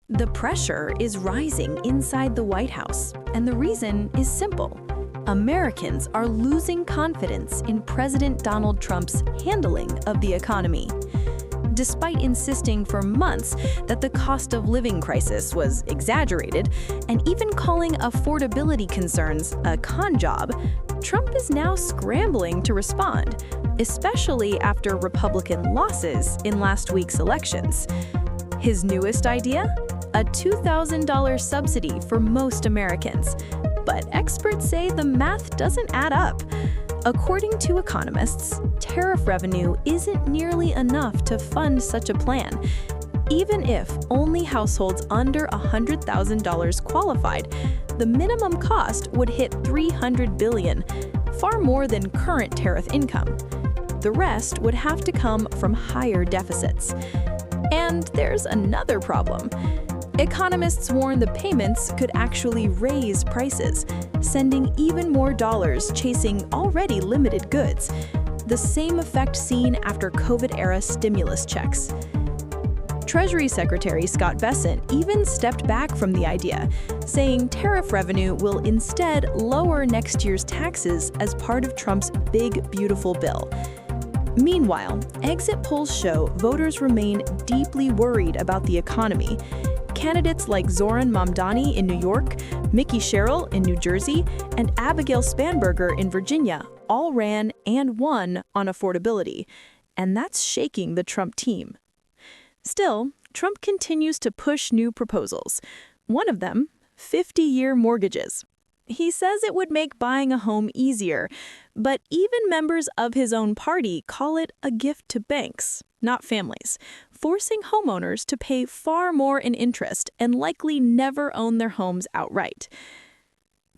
The pressure is rising inside the White House, and the reason is simple. Americans are losing confidence in President Donald Trump's handling of the economy. Despite insisting for months that the cost of living crisis was exaggerated and even calling affordability concerns a con job, Trump is now scrambling to respond, especially after Republican losses in last week's elections. His newest idea? A $2,000 subsidy for most Americans. But experts say the math doesn't add up. According to economists, tariff revenue isn't nearly enough to fund such a plan. Even if only households under $100,000 qualified, the minimum cost would hit $300 billion, far more than current tariff income. The rest would have to come from higher deficits. And there's another problem. Economists warn the payments could actually raise prices, sending even more dollars chasing already limited goods, the same effect seen after COVID-era stimulus checks. Treasury Secretary Scott Bessent even stepped back from the idea, saying tariff revenue will instead lower next year's taxes as part of Trump's big, beautiful bill. Meanwhile, exit polls show voters remain deeply worried about the economy. Candidates like Zoran Mamdani in New York, Mickey Sherrill in New Jersey, and Abigail Spanberger in Virginia all ran and won on affordability, and that's shaking the Trump team. Still, Trump continues to push new proposals. One of them, 50-year mortgages. He says it would make buying a home easier, but even members of his own party call it a gift to banks, not families, forcing homeowners to pay far more in interest and likely never own their homes outright.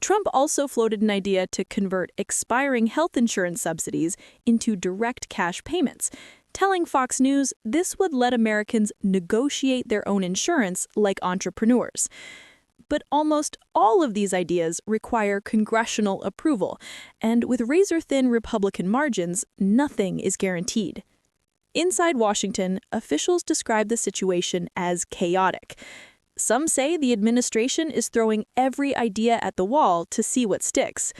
Trump also floated an idea to convert expiring health insurance subsidies into direct cash payments, telling Fox News this would let Americans negotiate their own insurance like entrepreneurs. But almost all of these ideas require congressional approval, and with razor-thin Republican margins, nothing is guaranteed. Inside Washington, officials describe the situation as chaotic. Some say the administration is throwing every idea at the wall to see what sticks.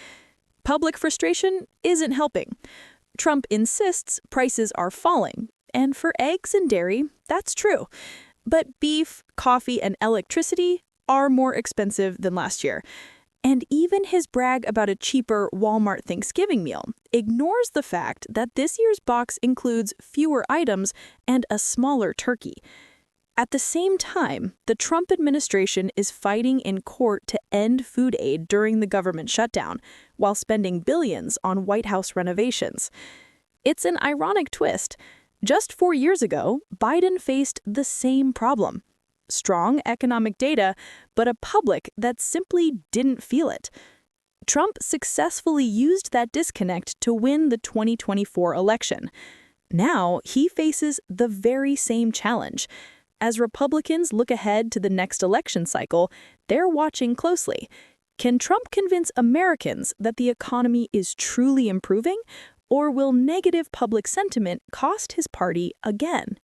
Public frustration isn't helping. Trump insists prices are falling, and for eggs and dairy, that's true. But beef, coffee, and electricity are more expensive than last year. And even his brag about a cheaper Walmart Thanksgiving meal ignores the fact that this year's box includes fewer items and a smaller turkey. At the same time, the Trump administration is fighting in court to end food aid during the government shutdown, while spending billions on White House renovations. It's an ironic twist. Just 4 years ago, Biden faced the same problem. Strong economic data, but a public that simply didn't feel it. Trump successfully used that disconnect to win the 2024 election. Now he faces the very same challenge. As Republicans look ahead to the next election cycle, they're watching closely. Can Trump convince Americans that the economy is truly improving, or will negative public sentiment cost his party again?